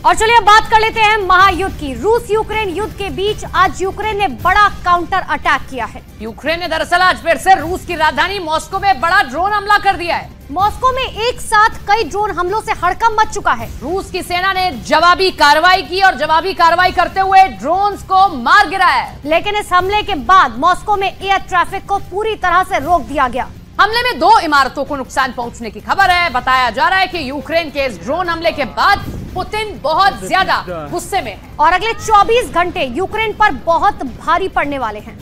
और चलिए अब बात कर लेते हैं महायुद्ध की। रूस यूक्रेन युद्ध के बीच आज यूक्रेन ने बड़ा काउंटर अटैक किया है। यूक्रेन ने दरअसल आज फिर से रूस की राजधानी मॉस्को में बड़ा ड्रोन हमला कर दिया है। मॉस्को में एक साथ कई ड्रोन हमलों से हड़कंप मच चुका है। रूस की सेना ने जवाबी कार्रवाई की और जवाबी कार्रवाई करते हुए ड्रोन्स को मार गिराया है। लेकिन इस हमले के बाद मॉस्को में एयर ट्रैफिक को पूरी तरह से रोक दिया गया। हमले में 2 इमारतों को नुकसान पहुंचने की खबर है। बताया जा रहा है कि यूक्रेन के इस ड्रोन हमले के बाद पुतिन बहुत ज्यादा गुस्से में है और अगले 24 घंटे यूक्रेन पर बहुत भारी पड़ने वाले हैं।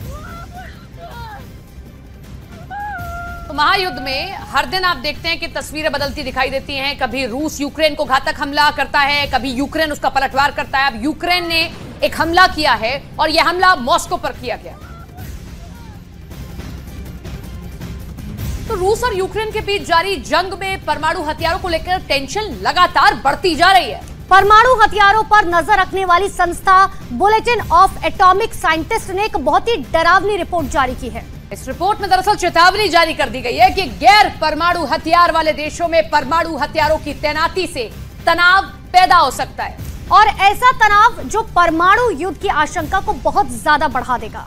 तो महायुद्ध में हर दिन आप देखते हैं कि तस्वीरें बदलती दिखाई देती हैं। कभी रूस यूक्रेन को घातक हमला करता है, कभी यूक्रेन उसका पलटवार करता है। अब यूक्रेन ने एक हमला किया है और यह हमला मॉस्को पर किया गया। तो रूस और यूक्रेन के बीच जारी जंग में परमाणु हथियारों को लेकर टेंशन लगातार बढ़ती जा रही है। परमाणु हथियारों पर नजर रखने वाली संस्था बुलेटिन ऑफ एटॉमिक साइंटिस्ट ने एक बहुत ही डरावनी रिपोर्ट जारी की है। इस रिपोर्ट में दरअसल चेतावनी जारी कर दी गई है कि गैर परमाणु हथियार वाले देशों में परमाणु हथियारों की तैनाती से तनाव पैदा हो सकता है और ऐसा तनाव जो परमाणु युद्ध की आशंका को बहुत ज्यादा बढ़ा देगा।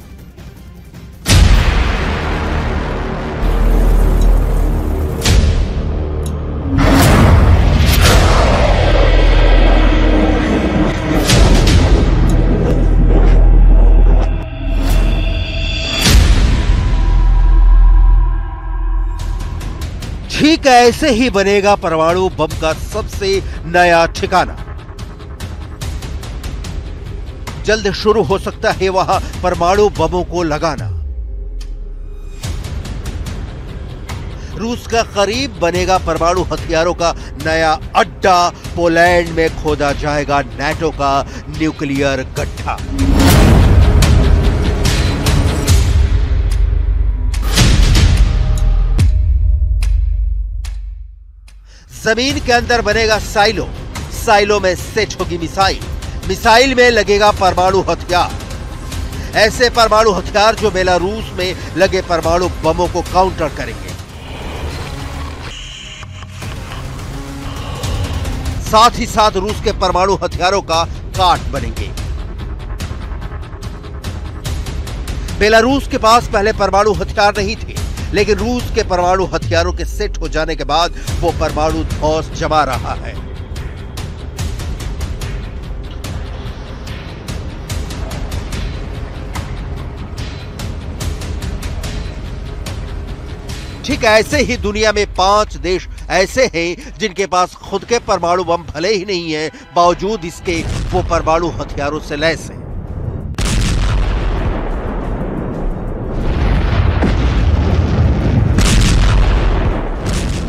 ठीक ऐसे ही बनेगा परमाणु बम का सबसे नया ठिकाना। जल्द शुरू हो सकता है वहां परमाणु बमों को लगाना। रूस का करीब बनेगा परमाणु हथियारों का नया अड्डा। पोलैंड में खोदा जाएगा नाटो का न्यूक्लियर गड्ढा। जमीन के अंदर बनेगा साइलो। साइलो में सेट होगी मिसाइल। मिसाइल में लगेगा परमाणु हथियार। ऐसे परमाणु हथियार जो बेलारूस में लगे परमाणु बमों को काउंटर करेंगे। साथ ही साथ रूस के परमाणु हथियारों का काट बनेंगे। बेलारूस के पास पहले परमाणु हथियार नहीं थे, लेकिन रूस के परमाणु हथियारों के सेट हो जाने के बाद वो परमाणु धौंस जमा रहा है। ठीक ऐसे ही दुनिया में 5 देश ऐसे हैं जिनके पास खुद के परमाणु बम भले ही नहीं है, बावजूद इसके वो परमाणु हथियारों से लैस हैं।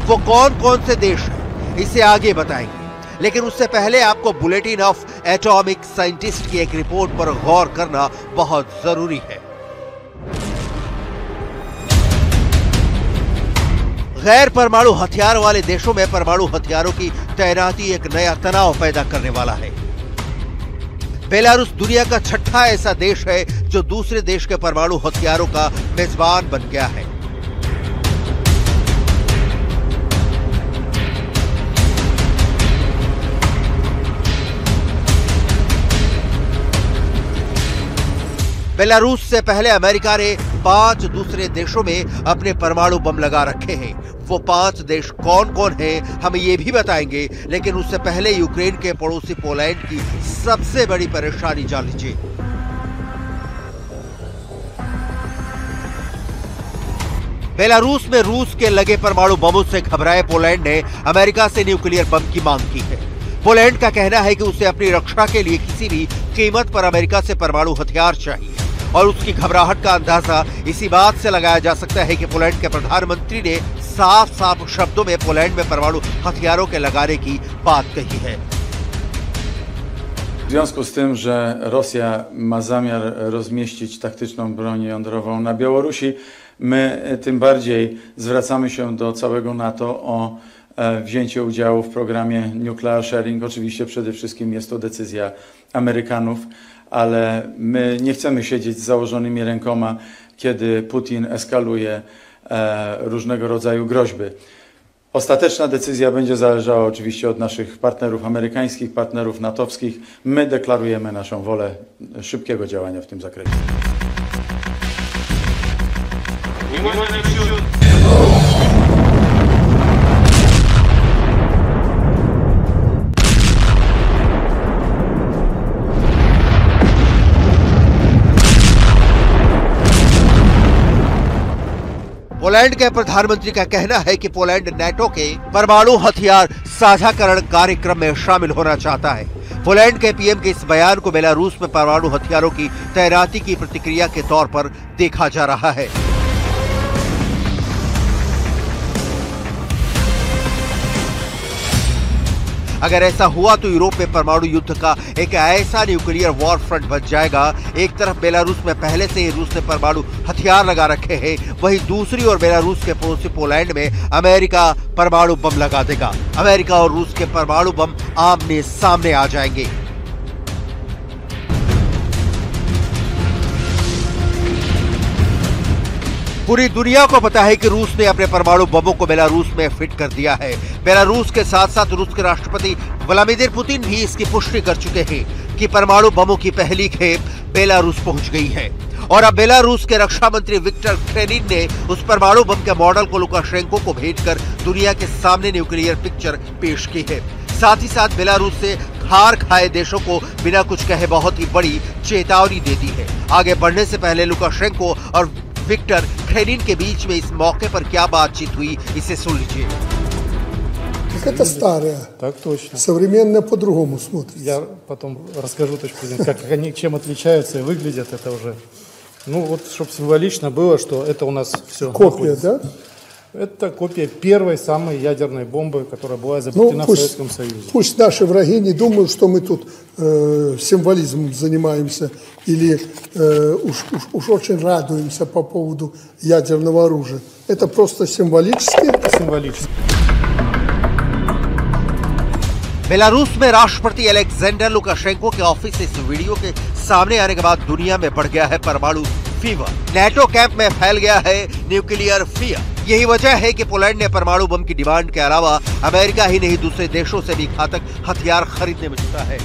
वो कौन कौन से देश हैं इसे आगे बताएंगे, लेकिन उससे पहले आपको बुलेटिन ऑफ एटॉमिक साइंटिस्ट की एक रिपोर्ट पर गौर करना बहुत जरूरी है। गैर परमाणु हथियार वाले देशों में परमाणु हथियारों की तैनाती एक नया तनाव पैदा करने वाला है। बेलारूस दुनिया का 6ठा ऐसा देश है जो दूसरे देश के परमाणु हथियारों का मेजबान बन गया है। बेलारूस से पहले अमेरिका ने 5 दूसरे देशों में अपने परमाणु बम लगा रखे हैं। वो 5 देश कौन कौन हैं हम ये भी बताएंगे, लेकिन उससे पहले यूक्रेन के पड़ोसी पोलैंड की सबसे बड़ी परेशानी जान लीजिए। बेलारूस में रूस के लगे परमाणु बमों से घबराए पोलैंड ने अमेरिका से न्यूक्लियर बम की मांग की है। पोलैंड का कहना है कि उसे अपनी रक्षा के लिए किसी भी कीमत पर अमेरिका से परमाणु हथियार चाहिए और उसकी घबराहट का अंदाजा इसी बात से लगाया जा सकता है कि पोलैंड के प्रधानमंत्री ने साफ साफ शब्दों में पोलैंड में परमाणु हथियारों के लगाने की बात कही है। W związku z tym, że Rosja ma zamiar rozmieścić taktyczną broń jądrową na Białorusi, my tym bardziej zwracamy się do całego NATO o wzięcie udziału w programie Nuclear Sharing. Oczywiście przede wszystkim jest to decyzja Amerykanów, ale my nie chcemy siedzieć z założonymi rękoma, kiedy Putin eskaluje różnego rodzaju groźby. Ostateczna decyzja będzie zależała oczywiście od naszych partnerów amerykańskich, partnerów natowskich. My deklarujemy naszą wolę szybkiego działania w tym zakresie. Poland के प्रधानमंत्री का कहना है कि Poland NATO के परमाणु हथियार साझाकरण कार्यक्रम में शामिल होना चाहता है। पोलैंड के पीएम के इस बयान को बेलारूस में परमाणु हथियारों की तैनाती की प्रतिक्रिया के तौर पर देखा जा रहा है। अगर ऐसा हुआ तो यूरोप में परमाणु युद्ध का एक ऐसा न्यूक्लियर वॉर फ्रंट बच जाएगा। एक तरफ बेलारूस में पहले से ही रूस ने परमाणु हथियार लगा रखे हैं, वहीं दूसरी ओर बेलारूस के पड़ोसी पोलैंड में अमेरिका परमाणु बम लगा देगा। अमेरिका और रूस के परमाणु बम आमने सामने आ जाएंगे। पूरी दुनिया को पता है कि रूस ने अपने परमाणु बमों को बेलारूस में फिट कर दिया है। बेलारूस के साथ साथ रूस के राष्ट्रपति व्लादिमीर पुतिन भी इसकी पुष्टि कर चुके हैं कि परमाणु बमों की पहली खेप बेलारूस पहुंच गई है। और अब बेलारूस के रक्षा मंत्री विक्टर क्रेनिन ने उस परमाणु बम के मॉडल को लुकाशेंको को भेजकर दुनिया के सामने न्यूक्लियर पिक्चर पेश की है। साथ ही साथ बेलारूस से हार खाए देशों को बिना कुछ कहे बहुत ही बड़ी चेतावनी दे दी है। आगे बढ़ने से पहले लुकाशेंको और विक्टर क्रेनिन के बीच में इस मौके पर क्या बातचीत हुई, इसे सुन लीजिए। Это старое. Так точно. Современное по-другому смотрится. Я потом расскажу точку зрения, как они чем отличаются и выглядят это уже. Ну вот, чтобы символично было, что это у нас все Копия, находится. да? Это копия первой самой ядерной бомбы, которая была изобретена в Советском Союзе. Пусть наши враги не думают, что мы тут символизмом занимаемся или уж очень радуемся по поводу ядерного оружия. Это просто символически. Символически. बेलारूस में राष्ट्रपति अलेक्जेंडर लुकाशेंको के ऑफिस से इस वीडियो के सामने आने के बाद दुनिया में बढ़ गया है परमाणु फीवर। नाटो कैंप में फैल गया है न्यूक्लियर फियर। यही वजह है कि पोलैंड ने परमाणु बम की डिमांड के अलावा अमेरिका ही नहीं दूसरे देशों से भी घातक हथियार खरीदने में जुटा है।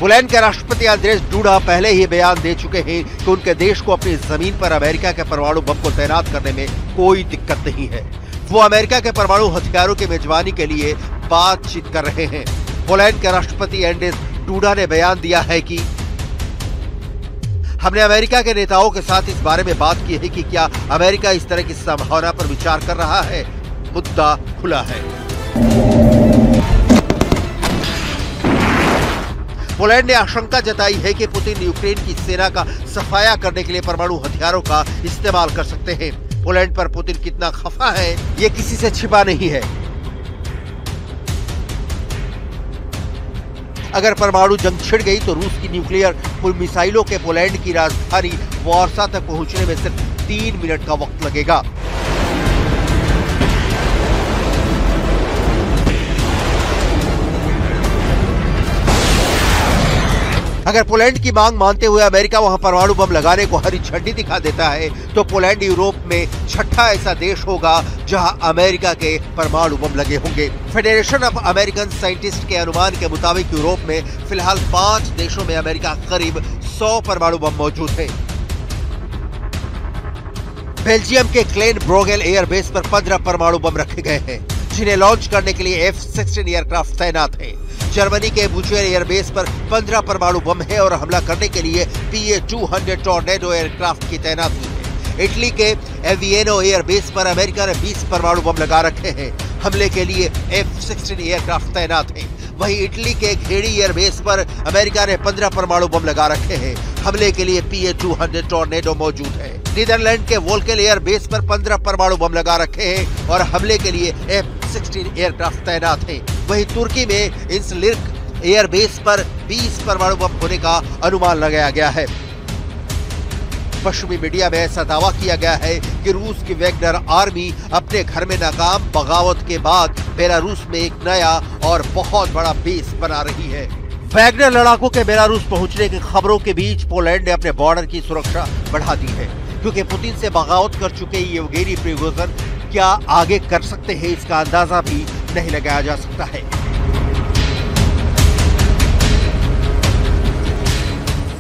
पोलैंड के राष्ट्रपति आंद्रेज डूडा पहले ही बयान दे चुके हैं कि उनके देश को अपनी जमीन पर अमेरिका के परमाणु बम को तैनात करने में कोई दिक्कत नहीं है। वो अमेरिका के परमाणु हथियारों की मेजबानी के लिए बातचीत कर रहे हैं। पोलैंड के राष्ट्रपति एंड्रेज डूडा ने बयान दिया है कि हमने अमेरिका के नेताओं के साथ इस बारे में बात की है कि क्या अमेरिका इस तरह की संभावना पर विचार कर रहा है। मुद्दा खुला है। पोलैंड ने आशंका जताई है कि पुतिन यूक्रेन की सेना का सफाया करने के लिए परमाणु हथियारों का इस्तेमाल कर सकते हैं। पोलैंड पर पुतिन कितना खफा है, ये किसी से छिपा नहीं है। अगर परमाणु जंग छिड़ गई तो रूस की न्यूक्लियर मिसाइलों के पोलैंड की राजधानी वार्सा तक पहुंचने में सिर्फ 3 मिनट का वक्त लगेगा। अगर पोलैंड की मांग मानते हुए अमेरिका वहां परमाणु बम लगाने को हरी झंडी दिखा देता है तो पोलैंड यूरोप में छठा ऐसा देश होगा जहां अमेरिका के परमाणु बम लगे होंगे। फेडरेशन ऑफ अमेरिकन साइंटिस्ट के अनुमान के मुताबिक यूरोप में फिलहाल 5 देशों में अमेरिका करीब 100 परमाणु बम मौजूद है। बेल्जियम के क्लेन ब्रोगेल एयरबेस पर 15 परमाणु बम रखे गए हैं, जिन्हें लॉन्च करने के लिए F-16 एयरक्राफ्ट तैनात है। जर्मनी के बुचेर एयरबेस पर 15 परमाणु बम है और हमला करने के लिए PA-200 टॉर्नेडो एयरक्राफ्ट की तैनाती है। इटली के एविएनो एयरबेस पर अमेरिका ने 20 परमाणु बम लगा रखे हैं। हमले के लिए F-16 एयरक्राफ्ट तैनात है। वहीं इटली के घेड़ी एयरबेस पर अमेरिका ने 15 परमाणु बम लगा रखे हैं। हमले के लिए PA-200 टॉर्नेडो मौजूद है। नीदरलैंड के वोल्केल एयरबेस पर 15 परमाणु बम लगा रखे हैं और हमले के लिए F-16 एयरक्राफ्ट तैनात है। वहीं तुर्की में इंसलिर्क एयरबेस पर 20 परमाणु बम होने का अनुमान लगाया गया है। पश्चिमी मीडिया में ऐसा दावा किया गया है कि रूस की वैगनर आर्मी अपने घर में नाकाम बगावत के बाद बेलारूस में एक नया और बहुत बड़ा बेस बना रही है। वैगनर लड़ाकों के बेलारूस पहुंचने की खबरों के बीच पोलैंड ने अपने बॉर्डर की सुरक्षा बढ़ा दी है, क्योंकि पुतिन से बगावत कर चुके येवगेनी प्रिगोजिन क्या आगे कर सकते हैं, इसका अंदाजा भी नहीं लगाया जा सकता है।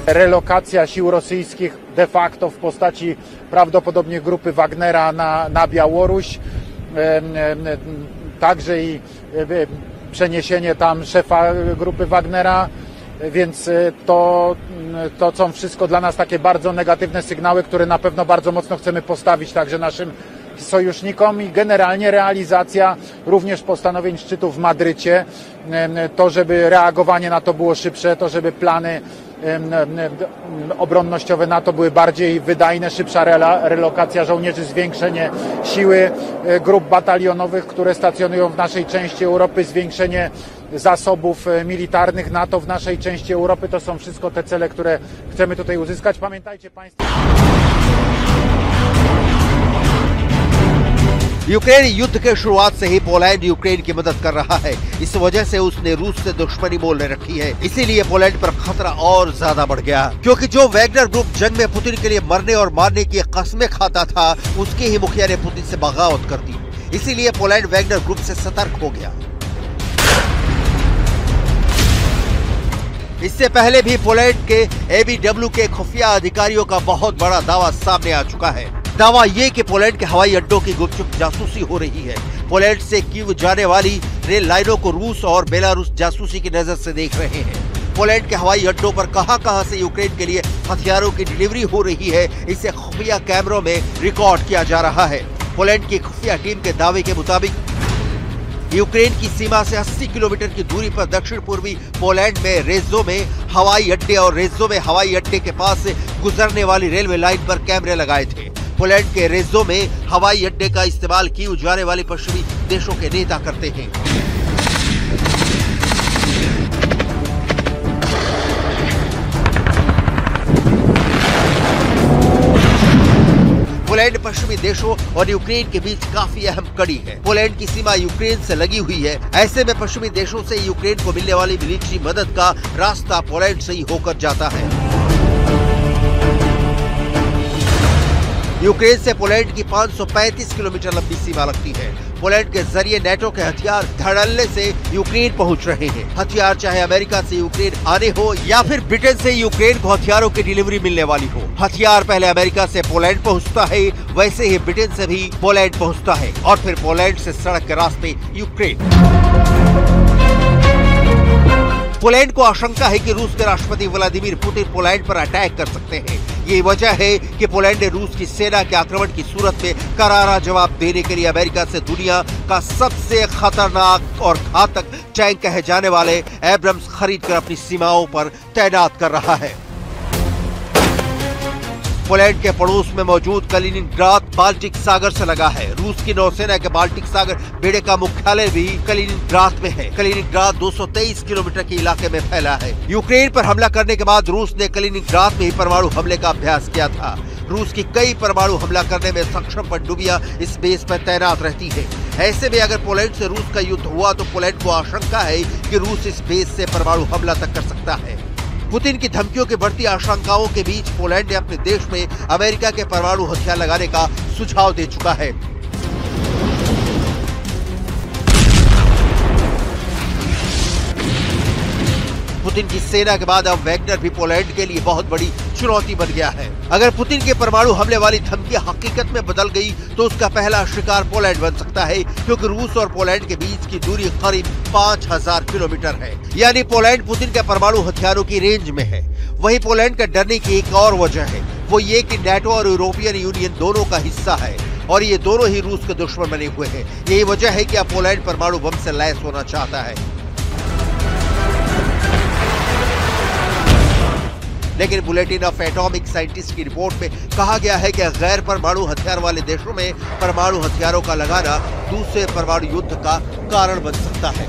Relokacja sił rosyjskich de facto w postaci prawdopodobnie grupy Wagnera na Białoruś, także i przeniesienie tam szefa grupy Wagnera, więc to są wszystko dla nas takie bardzo negatywne sygnały, które na pewno bardzo mocno chcemy postawić także naszym sojusznikom i generalnie realizacja również postanowień szczytu w Madrycie, to żeby reagowanie na to było szybsze, to żeby plany obronnościowe NATO były bardziej wydajne, szybsza relokacja żołnierzy, zwiększenie siły grup batalionowych, które stacjonują w naszej części Europy, zwiększenie zasobów militarnych NATO w naszej części Europy. To są wszystko te cele, które chcemy tutaj uzyskać. Pamiętajcie Państwo... Ukraine युद्ध के शुरुआत से ही Poland Ukraine की मदद कर रहा है। इस वजह से उसने रूस से दुश्मनी मोल रखी है। इसीलिए पोलैंड पर खतरा और ज्यादा बढ़ गया, क्योंकि जो वैगनर ग्रुप जंग में पुतिन के लिए मरने और मारने की कस्में खाता था, उसके ही मुखिया ने पुतिन से बगावत कर दी। इसीलिए पोलैंड वैगनर ग्रुप से सतर्क हो गया। इससे पहले भी पोलैंड के एबीडब्ल्यू के खुफिया अधिकारियों का बहुत बड़ा दावा सामने आ चुका है। दावा ये कि पोलैंड के हवाई अड्डों की गुपचुप जासूसी हो रही है। पोलैंड से कीव जाने वाली रेल लाइनों को रूस और बेलारूस जासूसी की नजर से देख रहे हैं। पोलैंड के हवाई अड्डों पर कहां-कहां से यूक्रेन के लिए हथियारों की डिलीवरी हो रही है, इसे खुफिया कैमरों में रिकॉर्ड किया जा रहा है। पोलैंड की खुफिया टीम के दावे के मुताबिक यूक्रेन की सीमा से 80 किलोमीटर की दूरी पर दक्षिण पूर्वी पोलैंड में रेजो में हवाई अड्डे और रेजो में हवाई अड्डे के पास से गुजरने वाली रेलवे लाइन पर कैमरे लगाए थे। पोलैंड के रेजो में हवाई अड्डे का इस्तेमाल कीव जाने वाले पश्चिमी देशों के नेता करते हैं। पोलैंड पश्चिमी देशों और यूक्रेन के बीच काफी अहम कड़ी है। पोलैंड की सीमा यूक्रेन से लगी हुई है। ऐसे में पश्चिमी देशों से यूक्रेन को मिलने वाली मिलिट्री मदद का रास्ता पोलैंड से ही होकर जाता है। यूक्रेन से पोलैंड की 535 किलोमीटर लंबी सीमा लगती है। पोलैंड के जरिए नेटो के हथियार धड़ल्ले से यूक्रेन पहुंच रहे हैं। हथियार चाहे अमेरिका से यूक्रेन आने हो या फिर ब्रिटेन से यूक्रेन को हथियारों की डिलीवरी मिलने वाली हो, हथियार पहले अमेरिका से पोलैंड पहुंचता है, वैसे ही ब्रिटेन से भी पोलैंड पहुंचता है और फिर पोलैंड से सड़क के रास्ते यूक्रेन। पोलैंड को आशंका है कि रूस के राष्ट्रपति व्लादिमीर पुतिन पोलैंड पर अटैक कर सकते हैं। ये वजह है कि पोलैंड ने रूस की सेना के आक्रमण की सूरत में करारा जवाब देने के लिए अमेरिका से दुनिया का सबसे खतरनाक और घातक टैंक कहे जाने वाले एब्रम्स खरीदकर अपनी सीमाओं पर तैनात कर रहा है। पोलैंड के पड़ोस में मौजूद कलिनिनग्राद बाल्टिक सागर से लगा है। रूस की नौसेना के बाल्टिक सागर बेड़े का मुख्यालय भी कलिनिनग्राद में है। कलिनिनग्राद 223 किलोमीटर के इलाके में फैला है। यूक्रेन पर हमला करने के बाद रूस ने कलिनिनग्राद में ही परमाणु हमले का अभ्यास किया था। रूस की कई परमाणु हमला करने में सक्षम पनडुब्बियां इस बेस पर तैनात रहती है। ऐसे में अगर पोलैंड से रूस का युद्ध हुआ तो पोलैंड को आशंका है कि रूस इस बेस से परमाणु हमला तक कर सकता है। पुतिन की धमकियों की बढ़ती आशंकाओं के बीच पोलैंड ने अपने देश में अमेरिका के परमाणु हथियार लगाने का सुझाव दे चुका है। पुतिन की सेना के बाद अब वैगनर भी पोलैंड के लिए बहुत बड़ी चुनौती बन गया है। अगर पुतिन के परमाणु हमले वाली धमकी हकीकत में बदल गई तो उसका पहला शिकार पोलैंड बन सकता है, क्योंकि रूस और पोलैंड के बीच की दूरी करीब 5000 किलोमीटर है। यानी पोलैंड पुतिन के परमाणु हथियारों की रेंज में है। वहीं पोलैंड का डरने की एक और वजह है, वो ये कि नेटो और यूरोपियन यूनियन दोनों का हिस्सा है और ये दोनों ही रूस के दुश्मन बने हुए हैं। यही वजह है कि अब पोलैंड परमाणु बम से लैस होना चाहता है। लेकिन बुलेटिन ऑफ एटॉमिक साइंटिस्ट की रिपोर्ट में कहा गया है कि गैर परमाणु हथियार वाले देशों में परमाणु हथियारों का लगाना दूसरे परमाणु युद्ध का कारण बन सकता है।